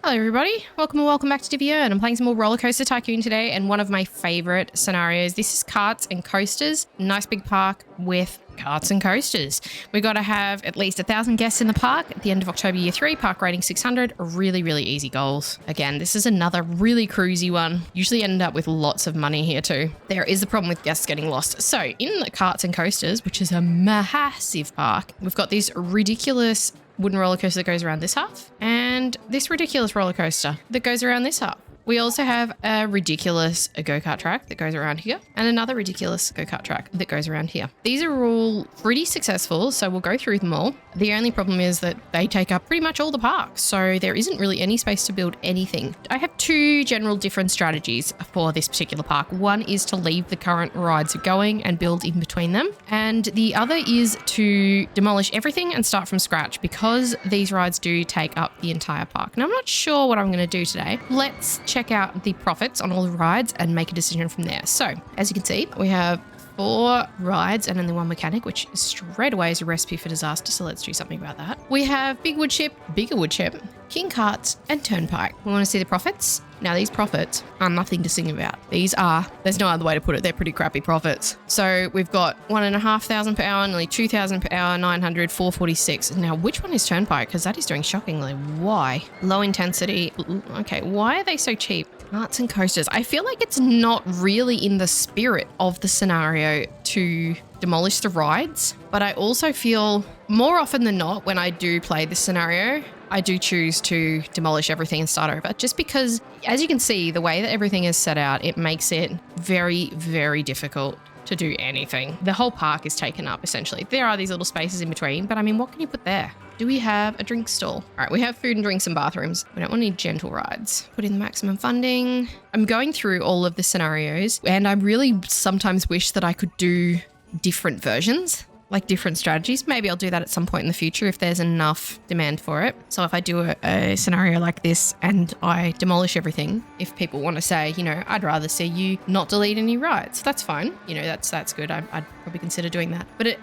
Hello everybody, welcome back to Diviern. I'm playing some more Rollercoaster Tycoon today, and one of my favorite scenarios. This is Karts and Coasters. Nice big park with karts and coasters. We got to have at least 1,000 guests in the park at the end of October year 3, park rating 600. Really easy goals. Again, this is another really cruisy one. Usually end up with lots of money here too. There is a problem with guests getting lost. So in the Karts and Coasters, which is a massive park, we've got this ridiculous wooden roller coaster that goes around this half, and this ridiculous roller coaster that goes around this half. We also have a ridiculous go-kart track that goes around here, and another ridiculous go-kart track that goes around here. These are all pretty successful, so we'll go through them all. The only problem is that they take up pretty much all the park, so there isn't really any space to build anything. I have two general different strategies for this particular park. One is to leave the current rides going and build in between them, and the other is to demolish everything and start from scratch, because these rides do take up the entire park. Now, I'm not sure what I'm going to do today. Let's check out the profits on all the rides and make a decision from there. So as you can see, we have 4 rides and only 1 mechanic, which straight away is a recipe for disaster. So let's do something about that. We have bigger wood chip, king karts, and turnpike. We want to see the profits. Now, these profits are nothing to sing about. There's no other way to put it. They're pretty crappy profits. So we've got 1,500 per hour, nearly 2,000 per hour, 900, 446. Now, which one is turnpike? Because that is doing shockingly. Why? Low intensity. Okay, why are they so cheap? Karts and coasters. I feel like it's not really in the spirit of the scenario to demolish the rides, but I also feel more often than not when I do play this scenario, I do choose to demolish everything and start over, just because, as you can see, the way that everything is set out, it makes it very difficult to do anything. The whole park is taken up, essentially. There are these little spaces in between, but I mean, what can you put there? Do we have a drink stall? All right, we have food and drinks and bathrooms. We don't want any gentle rides. Put in the maximum funding. I'm going through all of the scenarios, and I really sometimes wish that I could do different versions, like different strategies. Maybe I'll do that at some point in the future if there's enough demand for it. So if I do a scenario like this and I demolish everything, if people want to say, you know, I'd rather see you not delete any rides, that's fine. You know, that's good. I'd probably consider doing that. But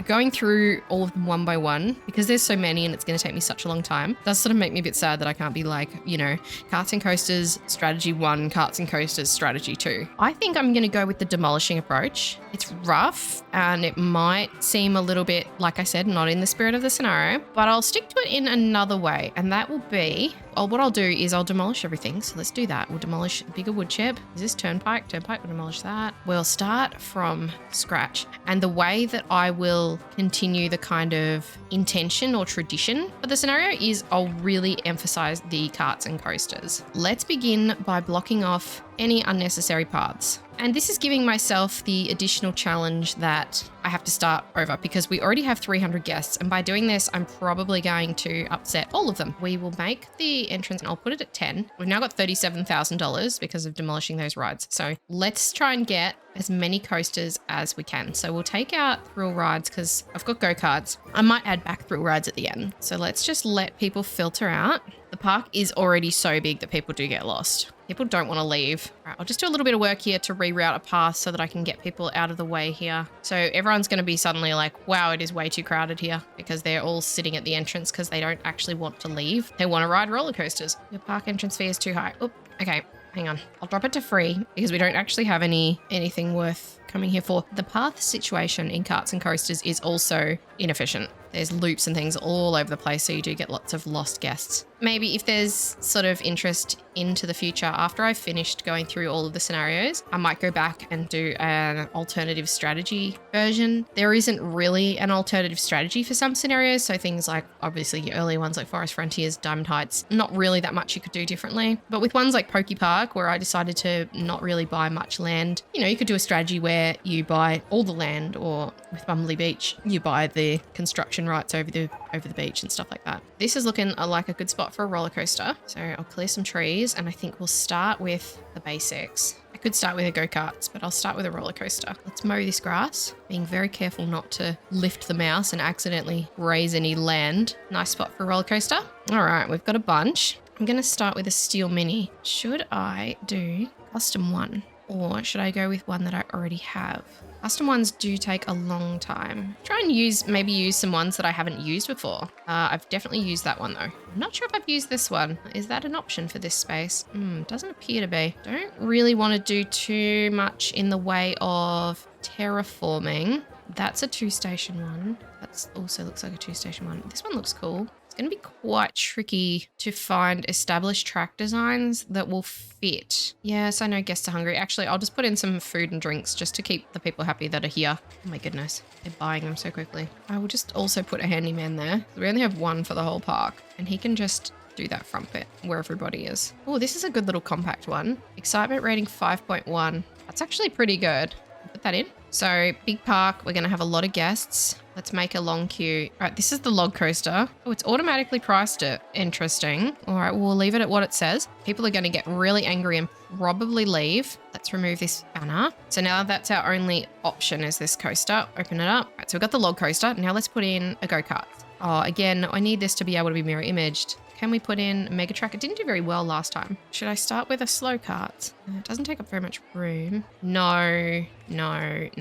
going through all of them one by one, because there's so many and it's going to take me such a long time, does sort of make me a bit sad that I can't be like, you know, Karts and Coasters strategy 1, Karts and Coasters strategy 2. I think I'm going to go with the demolishing approach. It's rough and it might seem a little bit, like I said, not in the spirit of the scenario, but I'll stick to it in another way, and that will be, what I'll do is I'll demolish everything. So let's do that. We'll demolish bigger wood chip. Is this turnpike? Turnpike, we'll demolish that. We'll start from scratch. And the way that I will continue the kind of intention or tradition for the scenario is I'll really emphasize the karts and coasters. Let's begin by blocking off any unnecessary paths. And this is giving myself the additional challenge that I have to start over, because we already have 300 guests. And by doing this, I'm probably going to upset all of them. We will make the entrance, and I'll put it at 10. We've now got $37,000 because of demolishing those rides. So let's try and get as many coasters as we can. So we'll take out thrill rides because I've got go-karts. I might add back thrill rides at the end. So let's just let people filter out. The park is already so big that people do get lost. People don't want to leave. All right, I'll just do a little bit of work here to reroute a path so that I can get people out of the way here. So everyone's going to be suddenly like, wow, it is way too crowded here, because they're all sitting at the entrance because they don't actually want to leave. They want to ride roller coasters. Your park entrance fee is too high. Oop, okay, hang on. I'll drop it to free because we don't actually have anything worth coming here for. The path situation in Karts and Coasters is also inefficient. There's loops and things all over the place, so you do get lots of lost guests. Maybe if there's sort of interest into the future, after I've finished going through all of the scenarios, I might go back and do an alternative strategy version. There isn't really an alternative strategy for some scenarios, so things like, obviously, your earlier ones like Forest Frontiers, Diamond Heights, not really that much you could do differently. But with ones like Poke Park, where I decided to not really buy much land, you know, you could do a strategy where you buy all the land, or with Bumbley Beach, you buy the construction rights over the beach and stuff like that. This is looking like a good spot for a roller coaster. So I'll clear some trees, and I think we'll start with the basics. I could start with a go-karts, but I'll start with a roller coaster. Let's mow this grass, being very careful not to lift the mouse and accidentally raise any land. Nice spot for a roller coaster. All right, we've got a bunch. I'm going to start with a steel mini. Should I do custom one, or should I go with one that I already have? Custom ones do take a long time. Try and maybe use some ones that I haven't used before. I've definitely used that one though. I'm not sure if I've used this one. Is that an option for this space? Doesn't appear to be. Don't really want to do too much in the way of terraforming. That's a 2-station one. That also looks like a 2-station one. This one looks cool. It's going to be quite tricky to find established track designs that will fit. Yes, I know guests are hungry. Actually, I'll just put in some food and drinks just to keep the people happy that are here. Oh my goodness, they're buying them so quickly. I will just also put a handyman there. We only have one for the whole park, and he can just do that front bit where everybody is. Oh, this is a good little compact one. Excitement rating 5.1. That's actually pretty good. Put that in. So big park, we're going to have a lot of guests. Let's make a long queue. All right, this is the log coaster. Oh, it's automatically priced it. Interesting. All right, we'll leave it at what it says. People are going to get really angry and probably leave. Let's remove this banner. So now that's our only option is this coaster. Open it up. All right, so we've got the log coaster. Now let's put in a go-kart. Oh, again, I need this to be able to be mirror imaged. Can we put in Mega Track? It didn't do very well last time. Should I start with a slow kart? It doesn't take up very much room. No. I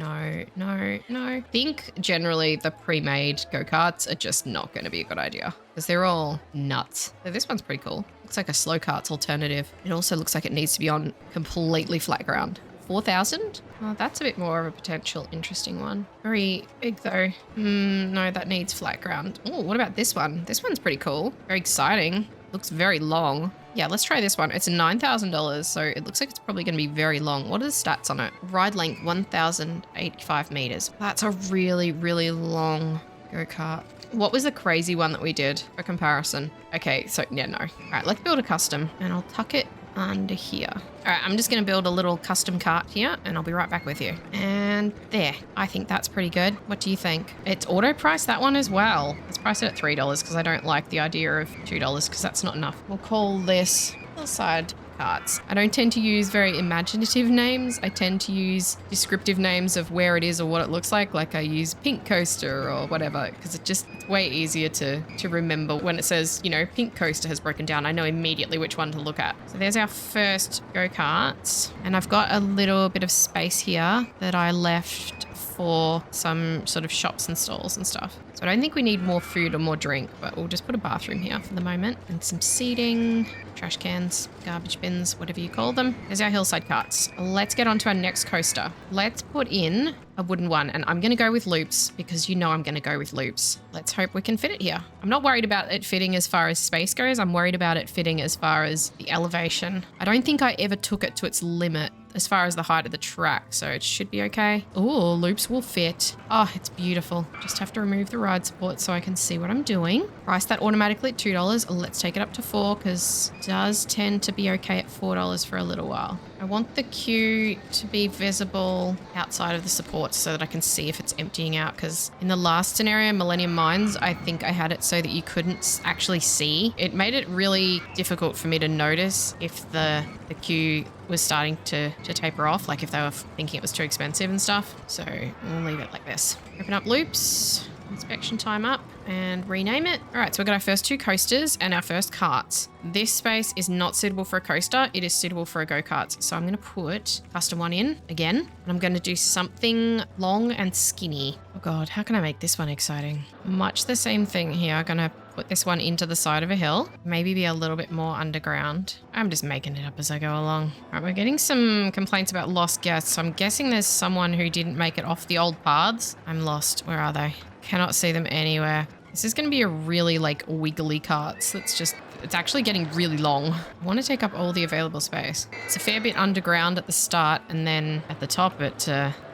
think generally the pre-made go-karts are just not going to be a good idea because they're all nuts. So this one's pretty cool. Looks like a slow kart's alternative. It also looks like it needs to be on completely flat ground. 4,000? Oh, that's a bit more of a potential interesting one. Very big though. No, that needs flat ground. Oh, what about this one? This one's pretty cool. Very exciting. Looks very long. Yeah, let's try this one. It's $9,000, so it looks like it's probably going to be very long. What are the stats on it? Ride length, 1,085 meters. That's a really, really long go-kart. What was the crazy one that we did for comparison? Okay, so yeah, no. All right, let's build a custom and I'll tuck it under here. All right, I'm just going to build a little custom cart here and I'll be right back with you. And there, I think that's pretty good. What do you think? It's auto priced that one as well. Let's price it at $3 because I don't like the idea of $2 because that's not enough. We'll call this hillside karts. I don't tend to use very imaginative names. I tend to use descriptive names of where it is or what it looks like I use pink coaster or whatever, because it's way easier to remember when it says, you know, pink coaster has broken down. I know immediately which one to look at. So there's our first go-karts, and I've got a little bit of space here that I left for some sort of shops and stalls and stuff. So I don't think we need more food or more drink, but we'll just put a bathroom here for the moment and some seating, trash cans, garbage bins, whatever you call them. There's our hillside karts. Let's get on to our next coaster. Let's put in a wooden one, and I'm going to go with loops because you know I'm going to go with loops. Let's hope we can fit it here. I'm not worried about it fitting as far as space goes. I'm worried about it fitting as far as the elevation. I don't think I ever took it to its limit as far as the height of the track, so it should be okay. Oh, loops will fit. Oh, it's beautiful. Just have to remove the ride support so I can see what I'm doing. Price that automatically at $2. Let's take it up to $4 because it does tend to be okay at $4 for a little while. I want the queue to be visible outside of the supports so that I can see if it's emptying out, because in the last scenario, Millennium Mines, I think I had it so that you couldn't actually see. It made it really difficult for me to notice if the queue was starting to taper off, like if they were thinking it was too expensive and stuff. So we'll leave it like this. Open up loops. Inspection time up and rename it. All right, so we've got our first two coasters and our first karts. This space is not suitable for a coaster. It is suitable for a go-kart. So I'm going to put custom one in again, and I'm going to do something long and skinny. Oh God, how can I make this one exciting? Much the same thing here. I'm going to put this one into the side of a hill, maybe be a little bit more underground. I'm just making it up as I go along. All right, we're getting some complaints about lost guests. So I'm guessing there's someone who didn't make it off the old paths. I'm lost. Where are they? Cannot see them anywhere. This is going to be a really wiggly karts. It's actually getting really long. I want to take up all the available space. It's a fair bit underground at the start, and then at the top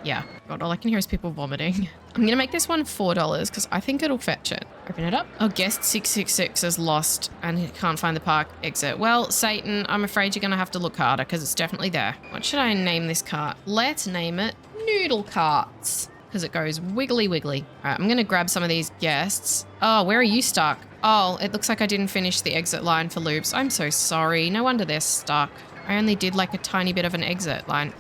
yeah. God, all I can hear is people vomiting. I'm going to make this one $4 because I think it'll fetch it. Open it up. Oh, guest 666 is lost and he can't find the park exit. Well, Satan, I'm afraid you're going to have to look harder because it's definitely there. What should I name this cart? Let's name it Noodle Carts, because it goes wiggly wiggly. All right, I'm going to grab some of these guests. Oh, where are you stuck? Oh, it looks like I didn't finish the exit line for loops. I'm so sorry. No wonder they're stuck. I only did a tiny bit of an exit line.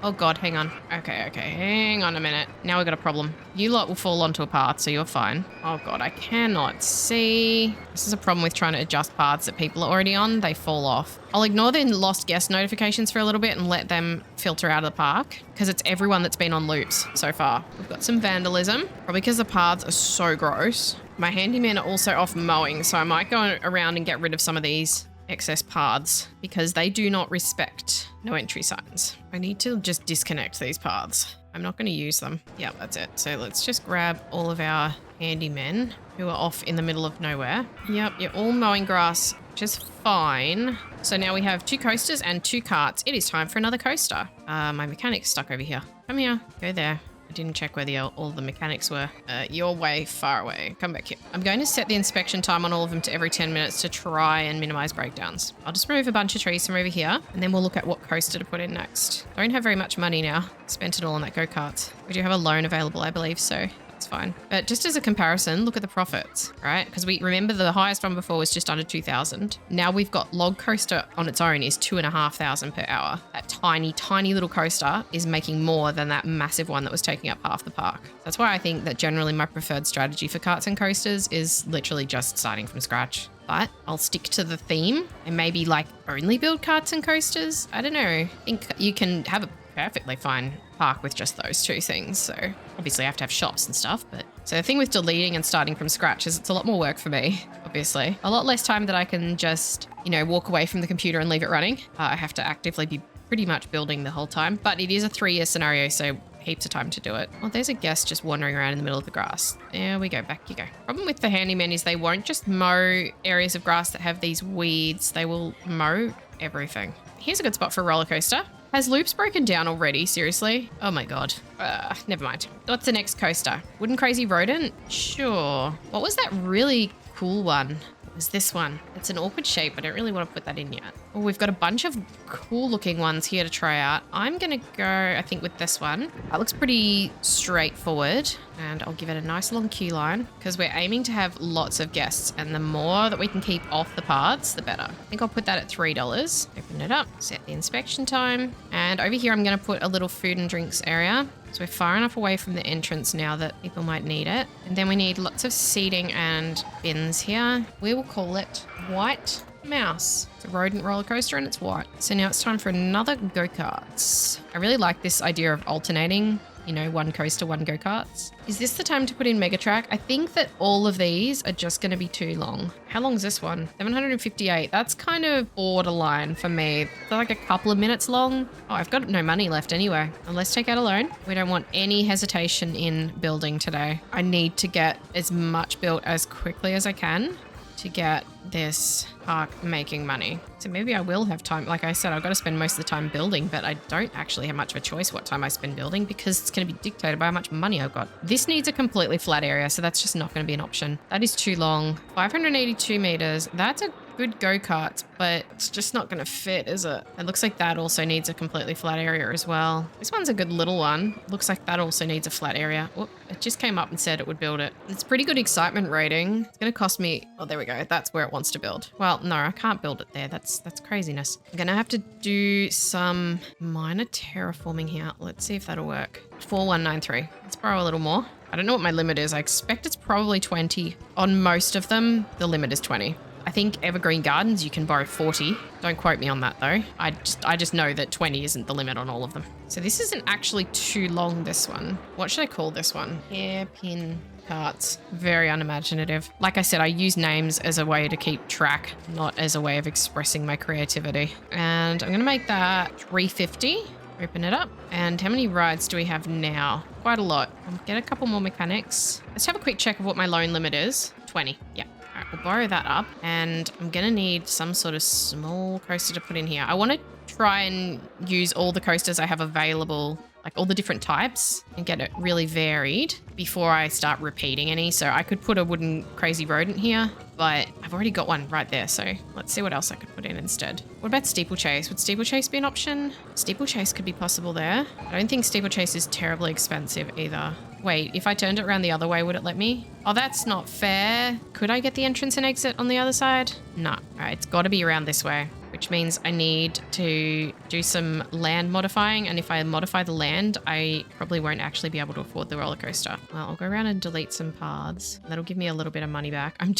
Oh God, hang on. Okay, hang on a minute. Now we've got a problem. You lot will fall onto a path, so you're fine. Oh God, I cannot see. This is a problem with trying to adjust paths that people are already on. They fall off. I'll ignore the lost guest notifications for a little bit and let them filter out of the park because it's everyone that's been on loops so far. We've got some vandalism, probably because the paths are so gross. My handymen are also off mowing, so I might go around and get rid of some of these excess paths because they do not respect no entry signs. I need to just disconnect these paths. I'm not going to use them. Yeah, that's it. So let's just grab all of our handymen who are off in the middle of nowhere. Yep, you're all mowing grass, which is fine. So now we have 2 coasters and 2 carts. It is time for another coaster. My mechanic's stuck over here. Come here. Go there. I didn't check where all the mechanics were. You're way far away. Come back here. I'm going to set the inspection time on all of them to every 10 minutes to try and minimize breakdowns. I'll just remove a bunch of trees from over here and then we'll look at what coaster to put in next. Don't have very much money now. Spent it all on that go-kart. We do have a loan available, I believe, so that's fine. But just as a comparison, look at the profits, right? Because we remember the highest one before was just under 2,000. Now we've got log coaster on its own is 2,500 per hour. That tiny, tiny little coaster is making more than that massive one that was taking up half the park. That's why I think that generally my preferred strategy for karts and coasters is literally just starting from scratch. But I'll stick to the theme and maybe like only build karts and coasters. I don't know. I think you can have a perfectly fine park with just those 2 things. So obviously I have to have shops and stuff, but so the thing with deleting and starting from scratch is it's a lot more work for me, obviously. A lot less time that I can just, you know, walk away from the computer and leave it running. I have to actively be pretty much building the whole time, but it is a 3-year scenario, so heaps of time to do it. Well, there's a guest just wandering around in the middle of the grass. There we go, back you go. Problem with the handymen is they won't just mow areas of grass that have these weeds. They will mow everything. Here's a good spot for a roller coaster. Has loops broken down already? Seriously? Oh my God. Never mind. What's the next coaster? Wooden Crazy Rodent? Sure. What was that really cool one? It was this one. It's an awkward shape. I don't really want to put that in yet. Oh, we've got a bunch of cool looking ones here to try out. I'm going to go, I think, with this one. That looks pretty straightforward. And I'll give it a nice long queue line because we're aiming to have lots of guests. And the more that we can keep off the paths, the better. I think I'll put that at $3. Open it up, set the inspection time. And over here, I'm going to put a little food and drinks area. So we're far enough away from the entrance now that people might need it. And then we need lots of seating and bins here. We will call it White Mouse. It's a rodent roller coaster and it's white. So now it's time for another go-karts. I really like this idea of alternating, you know, one coaster, one go-karts. Is this the time to put in Megatrack? I think that all of these are just going to be too long. How long is this one? 758. That's kind of borderline for me. They're like a couple of minutes long. Oh, I've got no money left anyway. And let's take out a loan. We don't want any hesitation in building today. I need to get as much built as quickly as I can to get this park making money. So maybe I will have time. Like I said, I've got to spend most of the time building, but I don't actually have much of a choice what time I spend building because it's going to be dictated by how much money I've got. This needs a completely flat area, so that's just not going to be an option. That is too long. 582 meters. That's a good go-kart, but it's just not going to fit, is it? It looks like that also needs a completely flat area as well. This one's a good little one. Looks like that also needs a flat area. Whoop, it just came up and said it would build it. It's pretty good excitement rating. It's going to cost me, oh, there we go. That's where it wants to build. Well, no, I can't build it there. That's craziness. I'm going to have to do some minor terraforming here. Let's see if that'll work. 4193. Let's borrow a little more. I don't know what my limit is. I expect it's probably 20. On most of them, the limit is 20. I think Evergreen Gardens, you can borrow 40. Don't quote me on that though. I just know that 20 isn't the limit on all of them. So this isn't actually too long, this one. What should I call this one? Hairpin Karts. Very unimaginative. Like I said, I use names as a way to keep track, not as a way of expressing my creativity. And I'm going to make that 350. Open it up. And how many rides do we have now? Quite a lot. I'll get a couple more mechanics. Let's have a quick check of what my loan limit is. 20. Yeah. All right, we'll borrow that up. And I'm going to need some sort of small coaster to put in here. I want to try and use all the coasters I have available, like all the different types, and get it really varied before I start repeating any. So I could put a wooden crazy rodent here, but I've already got one right there. So let's see what else I could put in instead. What about steeplechase? Would steeplechase be an option? Steeplechase could be possible there. I don't think steeplechase is terribly expensive either. Wait, if I turned it around the other way, would it let me? Oh, that's not fair. Could I get the entrance and exit on the other side? No. All right, it's got to be around this way, which means I need to do some land modifying. And if I modify the land, I probably won't actually be able to afford the roller coaster. Well, I'll go around and delete some paths. That'll give me a little bit of money back. I'm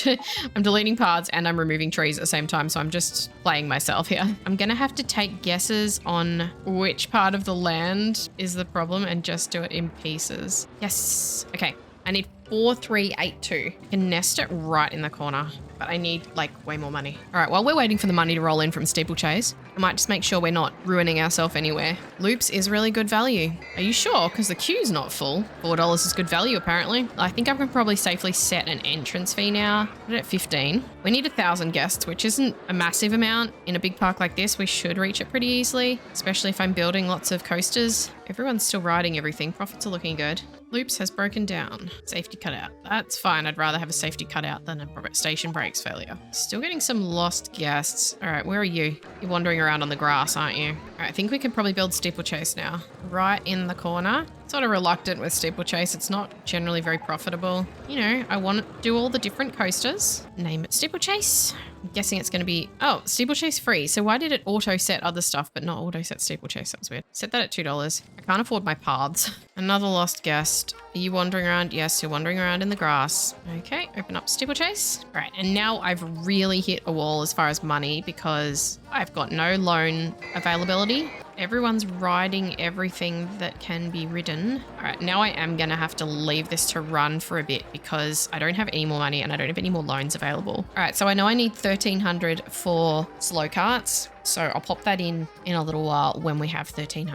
deleting paths and I'm removing trees at the same time. So I'm just playing myself here. I'm going to have to take guesses on which part of the land is the problem and just do it in pieces. Yes. Okay. I need 4382. I can nest it right in the corner, but I need like way more money. All right, while we're waiting for the money to roll in from steeplechase, I might just make sure we're not ruining ourselves anywhere. Loops is really good value. Are you sure? Because the queue's not full. $4 is good value, apparently. I think I can probably safely set an entrance fee now. Put it at 15. We need 1,000 guests, which isn't a massive amount. In a big park like this, we should reach it pretty easily, especially if I'm building lots of coasters. Everyone's still riding everything. Profits are looking good. Loops has broken down. Safety cutout. That's fine. I'd rather have a safety cutout than a station brakes failure. Still getting some lost guests. All right, where are you? You're wandering around on the grass, aren't you? All right, I think we can probably build steeplechase now. Right in the corner. Sort of reluctant with steeplechase. It's not generally very profitable. You know, I want to do all the different coasters. Name it steeplechase. I'm guessing it's going to be, oh, steeplechase free. So why did it auto set other stuff, but not auto set steeplechase? That was weird. Set that at $2. I can't afford my paths. Another lost guest. Are you wandering around? Yes, you're wandering around in the grass. Okay, open up steeplechase. All right, and now I've really hit a wall as far as money because I've got no loan availability. Everyone's riding everything that can be ridden. All right, now I am going to have to leave this to run for a bit because I don't have any more money and I don't have any more loans available. All right, so I know I need 1,300 for slow carts. So I'll pop that in a little while when we have $1,300.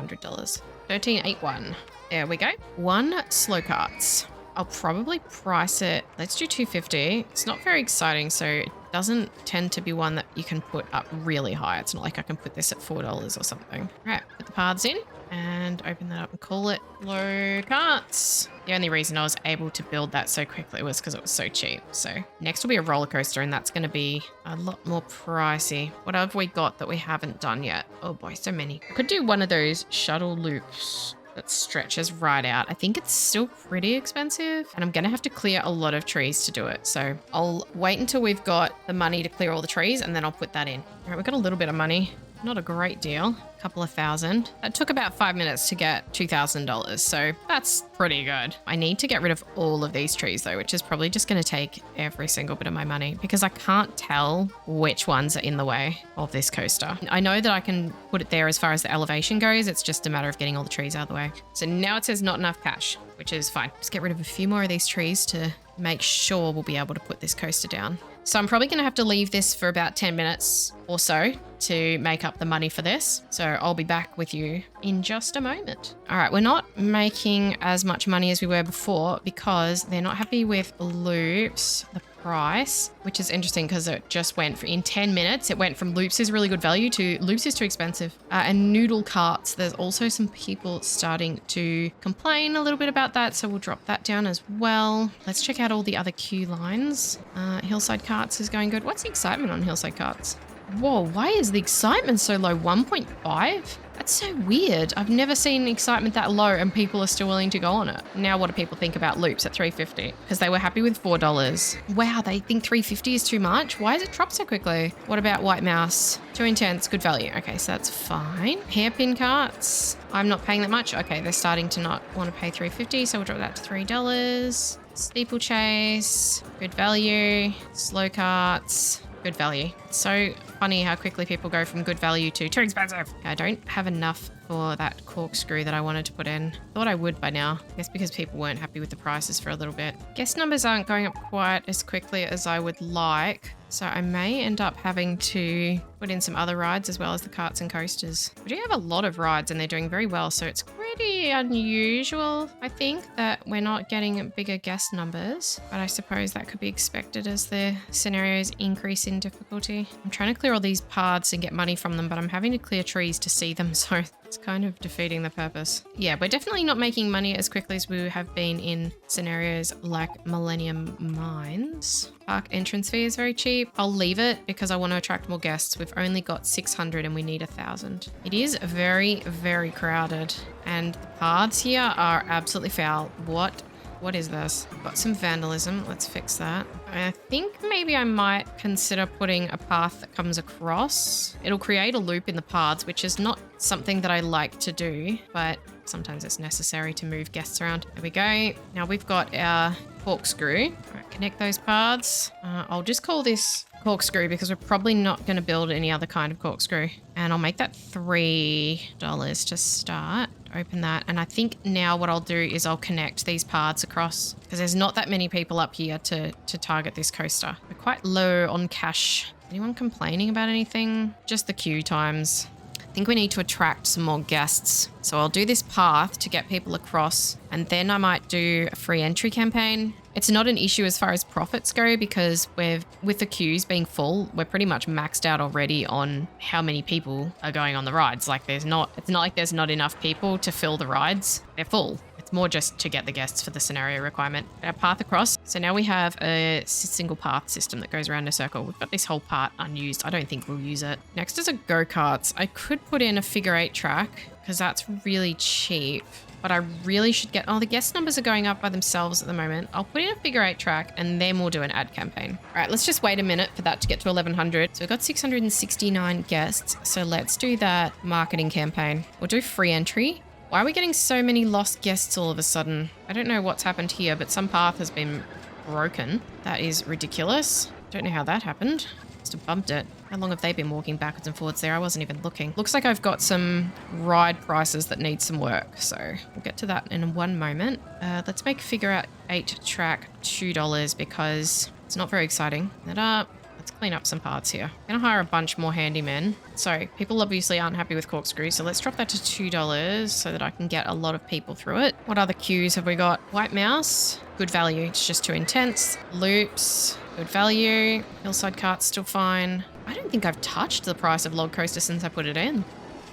1381. There we go. 1 slow carts. I'll probably price it. Let's do 250. It's not very exciting, so it doesn't tend to be one that you can put up really high. It's not like I can put this at $4 or something. All right, put the paths in and open that up and call it low carts. The only reason I was able to build that so quickly was because it was so cheap. So next will be a roller coaster, and that's going to be a lot more pricey. What have we got that we haven't done yet? Oh boy, so many. I could do one of those shuttle loops that stretches right out. I think it's still pretty expensive and I'm going to have to clear a lot of trees to do it. So I'll wait until we've got the money to clear all the trees and then I'll put that in. All right, we've got a little bit of money. Not a great deal. A couple of thousand. It took about 5 minutes to get $2,000. So that's pretty good. I need to get rid of all of these trees though, which is probably just going to take every single bit of my money because I can't tell which ones are in the way of this coaster. I know that I can put it there as far as the elevation goes. It's just a matter of getting all the trees out of the way. So now it says not enough cash, which is fine. Just get rid of a few more of these trees to make sure we'll be able to put this coaster down. So I'm probably going to have to leave this for about 10 minutes or so to make up the money for this. So I'll be back with you in just a moment. All right, we're not making as much money as we were before because they're not happy with loops, the price, which is interesting because it just went in 10 minutes. It went from loops is really good value to loops is too expensive. And noodle carts, there's also some people starting to complain a little bit about that. So we'll drop that down as well. Let's check out all the other queue lines. Hillside Karts is going good. What's the excitement on Hillside Karts? Whoa, why is the excitement so low? 1.5? That's so weird. I've never seen excitement that low and people are still willing to go on it. Now what do people think about loops at $3.50? Because they were happy with $4. Wow, they think $3.50 is too much? Why has it dropped so quickly? What about White Mouse? 2 intense, good value. Okay, so that's fine. Hairpin carts. I'm not paying that much. Okay, they're starting to not want to pay $3.50, so we'll drop that to $3. Steeplechase, good value. Slow carts, good value. It's so funny how quickly people go from good value to too expensive. I don't have enough for that corkscrew that I wanted to put in. Thought I would by now. I guess because people weren't happy with the prices for a little bit. Guest numbers aren't going up quite as quickly as I would like. So I may end up having to put in some other rides as well as the carts and coasters. We do have a lot of rides and they're doing very well. So it's pretty unusual, I think, that we're not getting bigger guest numbers. But I suppose that could be expected as the scenarios increase in difficulty. I'm trying to clear all these paths and get money from them, but I'm having to clear trees to see them. So it's kind of defeating the purpose. Yeah, we're definitely not making money as quickly as we have been in scenarios like Millennium Mines. Park entrance fee is very cheap. I'll leave it because I want to attract more guests. We've only got 600 and we need 1,000. It is very, very crowded and the paths here are absolutely foul. What What is this? Got some vandalism. Let's fix that. I think maybe I might consider putting a path that comes across. It'll create a loop in the paths, which is not something that I like to do, but sometimes it's necessary to move guests around. There we go. Now we've got our corkscrew. All right, connect those paths. I'll just call this corkscrew because we're probably not going to build any other kind of corkscrew. And I'll make that $3 to start. Open that. And I think now what I'll do is I'll connect these paths across because there's not that many people up here to target this coaster. We're quite low on cash. Anyone complaining about anything? Just the queue times. I think we need to attract some more guests. So I'll do this path to get people across and then I might do a free entry campaign. It's not an issue as far as profits go because with the queues being full, we're pretty much maxed out already on how many people are going on the rides. Like it's not like there's not enough people to fill the rides. They're full. It's more just to get the guests for the scenario requirement. Our path across. So now we have a single path system that goes around a circle. We've got this whole part unused. I don't think we'll use it. Next is a go-karts. I could put in a figure 8 track because that's really cheap. But I really should get... Oh, the guest numbers are going up by themselves at the moment. I'll put in a figure 8 track and then we'll do an ad campaign. All right, let's just wait a minute for that to get to 1,100. So we've got 669 guests. So let's do that marketing campaign. We'll do free entry. Why are we getting so many lost guests all of a sudden? I don't know what's happened here, but some path has been broken. That is ridiculous. Don't know how that happened. Must have bumped it. How long have they been walking backwards and forwards there? I wasn't even looking. Looks like I've got some ride prices that need some work. So we'll get to that in one moment. Let's make figure 8 track $2 because it's not very exciting. That up. Let's clean up some parts here. I'm going to hire a bunch more handymen. So people obviously aren't happy with corkscrew. So let's drop that to $2 so that I can get a lot of people through it. What other queues have we got? White mouse. Good value. It's just too intense. Loops. Good value. Hillside cart's still fine. I don't think I've touched the price of log coaster since I put it in.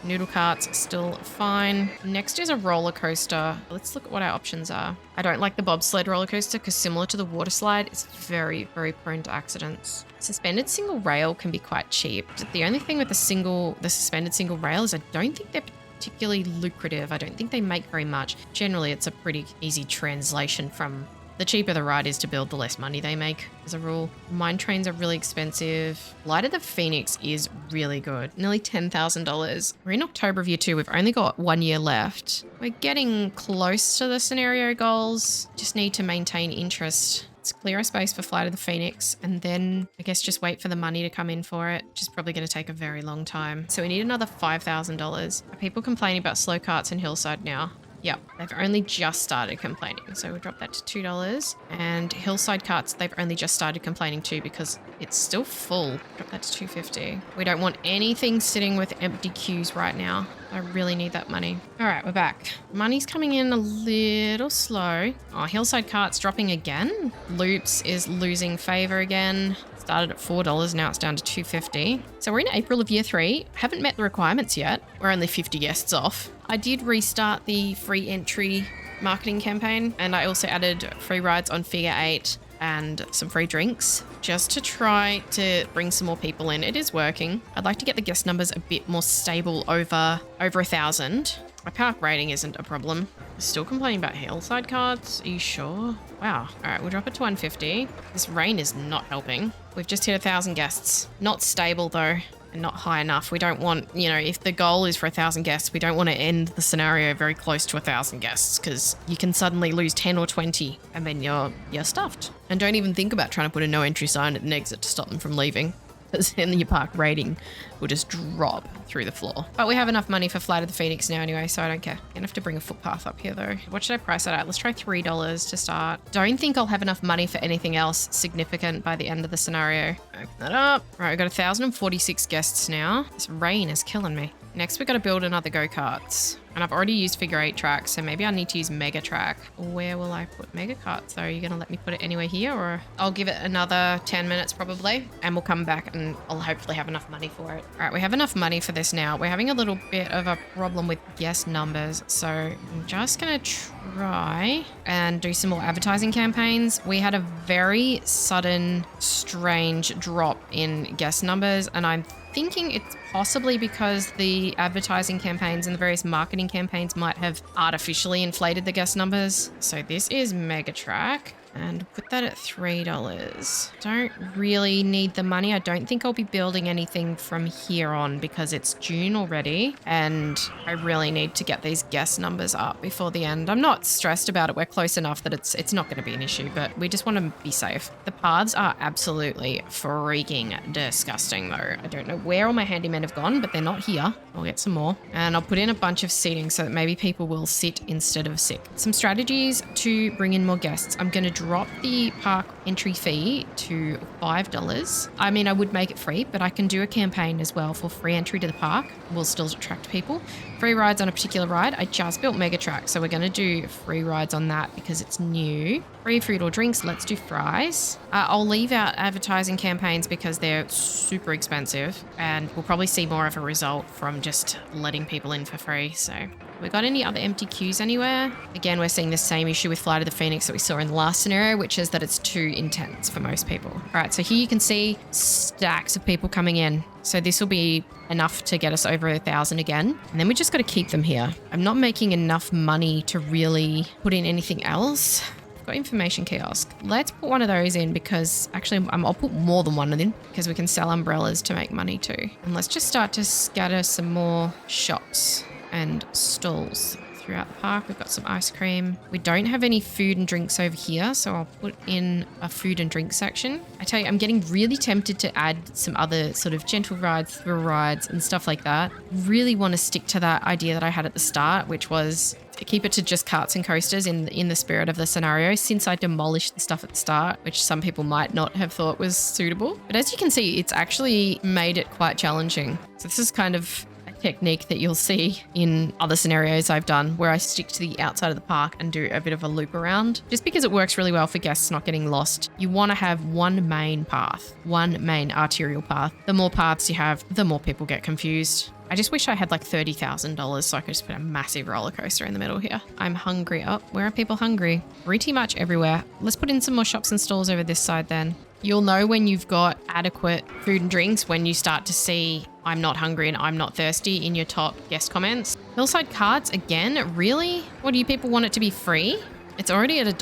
Noodle carts still fine. Next is a roller coaster. Let's look at what our options are. I don't like the bobsled roller coaster because similar to the water slide, it's very, very prone to accidents. Suspended single rail can be quite cheap. The only thing with the suspended single rail is I don't think they're particularly lucrative. I don't think they make very much. Generally, it's a pretty easy translation from the cheaper the ride is to build, the less money they make as a rule. Mine trains are really expensive. Light of the Phoenix is really good. Nearly $10,000. We're in October of year 2. We've only got 1 year left. We're getting close to the scenario goals. Just need to maintain interest. Let's clear a space for Flight of the Phoenix and then I guess just wait for the money to come in for it, which is probably going to take a very long time. So we need another $5,000. Are people complaining about slow carts and Hillside now? Yep, they've only just started complaining. So we'll drop that to $2. And Hillside carts, they've only just started complaining too because it's still full. Drop that to $250. We don't want anything sitting with empty queues right now. I really need that money. All right, we're back. Money's coming in a little slow. Oh, Hillside carts dropping again. Loops is losing favor again. Started at $4, now it's down to $250. So we're in April of year 3. Haven't met the requirements yet. We're only 50 guests off. I did restart the free entry marketing campaign and I also added free rides on figure 8 and some free drinks just to try to bring some more people in. It is working. I'd like to get the guest numbers a bit more stable over 1,000. My park rating isn't a problem. Still complaining about Hillside carts? Are you sure? Wow. All right, we'll drop it to 150. This rain is not helping. We've just hit 1,000 guests. Not stable though, and not high enough. We don't want, if the goal is for 1,000 guests, we don't want to end the scenario very close to 1,000 guests because you can suddenly lose 10 or 20 and then you're stuffed. And don't even think about trying to put a no entry sign at an exit to stop them from leaving. Because then your park rating will just drop through the floor. But we have enough money for Flight of the Phoenix now anyway, so I don't care. Gonna have to bring a footpath up here though. What should I price that at? Let's try $3 to start. Don't think I'll have enough money for anything else significant by the end of the scenario. Open that up. All right, we've got 1,046 guests now. This rain is killing me. Next, we've got to build another go-karts. And I've already used figure 8 tracks, so maybe I need to use mega track. Where will I put mega carts? So are you going to let me put it anywhere here, or I'll give it another 10 minutes probably, and we'll come back and I'll hopefully have enough money for it. All right, we have enough money for this now. We're having a little bit of a problem with guest numbers, so I'm just going to try and do some more advertising campaigns. We had a very sudden, strange drop in guest numbers, and I'm thinking it's possibly because the advertising campaigns and the various marketing campaigns might have artificially inflated the guest numbers. So this is Megatrack. And put that at $3. Don't really need the money. I don't think I'll be building anything from here on because it's June already. And I really need to get these guest numbers up before the end. I'm not stressed about it. We're close enough that it's not going to be an issue, but we just want to be safe. The paths are absolutely freaking disgusting though. I don't know where all my handymen have gone, but they're not here. I'll get some more. And I'll put in a bunch of seating so that maybe people will sit instead of sit. Some strategies to bring in more guests. I'm going to drop the park entry fee to $5. I mean, I would make it free, but I can do a campaign as well for free entry to the park. We'll still attract people. Free rides on a particular ride. I just built Megatrack, so we're going to do free rides on that because it's new. Free food or drinks. Let's do fries. I'll leave out advertising campaigns because they're super expensive and we'll probably see more of a result from just letting people in for free. So we got any other empty queues anywhere? Again, we're seeing the same issue with Flight of the Phoenix that we saw in the last scenario, which is that it's too intense for most people. All right, so here you can see stacks of people coming in. So this will be enough to get us over 1,000 again. And then we just got to keep them here. I'm not making enough money to really put in anything else. I've got information kiosk. Let's put one of those in because actually I'll put more than one in because we can sell umbrellas to make money too. And let's just start to scatter some more shops and stalls throughout the park. We've got some ice cream. We don't have any food and drinks over here, so I'll put in a food and drink section. I tell you, I'm getting really tempted to add some other sort of gentle rides, thrill rides and stuff like that. Really want to stick to that idea that I had at the start, which was to keep it to just karts and coasters in the spirit of the scenario, since I demolished the stuff at the start, which some people might not have thought was suitable. But as you can see, it's actually made it quite challenging. So this is kind of technique that you'll see in other scenarios I've done where I stick to the outside of the park and do a bit of a loop around just because it works really well for guests not getting lost. You want to have one main path, one main arterial path. The more paths you have, the more people get confused. I just wish I had like $30,000 so I could just put a massive roller coaster in the middle here. I'm hungry. Oh, where are people hungry? Pretty much everywhere. Let's put in some more shops and stalls over this side then. You'll know when you've got adequate food and drinks when you start to see I'm not hungry and I'm not thirsty in your top guest comments. Hillside Karts, again, really? What do you people want it to be free? It's already at $1.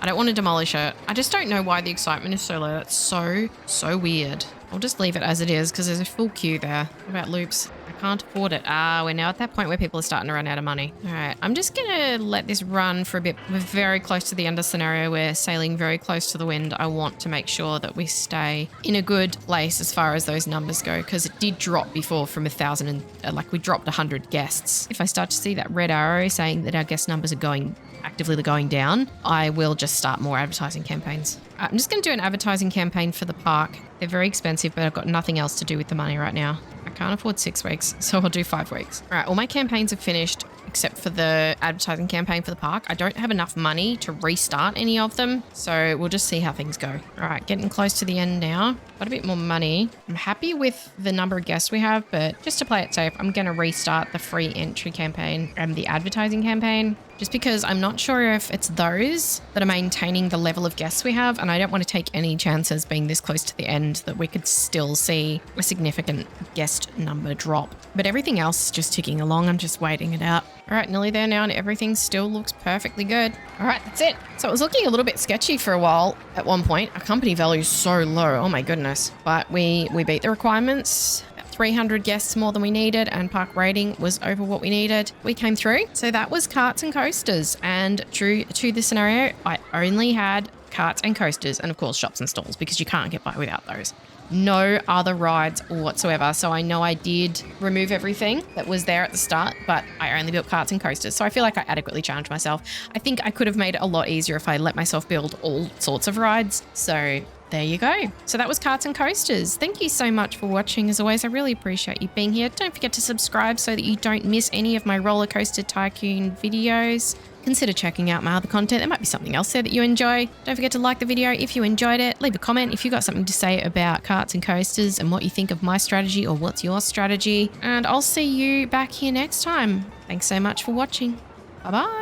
I don't want to demolish it. I just don't know why the excitement is so low. That's so weird. I'll just leave it as it is because there's a full queue there. What about loops? I can't afford it. We're now at that point where people are starting to run out of money. All right, I'm just gonna let this run for a bit. We're very close to the end of the scenario. We're sailing very close to the wind. I want to make sure that we stay in a good place as far as those numbers go because it did drop before from 1,000 and like we dropped 100 guests. If I start to see that red arrow saying that our guest numbers are actively going down, I will just start more advertising campaigns. I'm just going to do an advertising campaign for the park. They're very expensive, but I've got nothing else to do with the money right now. I can't afford 6 weeks, so I'll do 5 weeks. All right, all my campaigns are finished except for the advertising campaign for the park. I don't have enough money to restart any of them, so we'll just see how things go. All right, getting close to the end now. Got a bit more money. I'm happy with the number of guests we have, but just to play it safe, I'm going to restart the free entry campaign and the advertising campaign, just because I'm not sure if it's those that are maintaining the level of guests we have, and I don't want to take any chances being this close to the end that we could still see a significant guest number drop. But everything else is just ticking along. I'm just waiting it out. All right, nearly there now, and everything still looks perfectly good. All right, that's it. So it was looking a little bit sketchy for a while at one point. Our company value is so low. Oh my goodness. But we beat the requirements. 300 guests more than we needed, and park rating was over what we needed. We came through. So that was Karts and Coasters, and true to the scenario, I only had karts and coasters and of course shops and stalls because you can't get by without those. No other rides whatsoever. So I know I did remove everything that was there at the start, but I only built karts and coasters. So I feel like I adequately challenged myself. I think I could have made it a lot easier if I let myself build all sorts of rides. So there you go. So that was Karts and Coasters. Thank you so much for watching. As always, I really appreciate you being here. Don't forget to subscribe so that you don't miss any of my Rollercoaster Tycoon videos. Consider checking out my other content. There might be something else there that you enjoy. Don't forget to like the video if you enjoyed it. Leave a comment if you've got something to say about Karts and Coasters and what you think of my strategy or what's your strategy. And I'll see you back here next time. Thanks so much for watching. Bye-bye.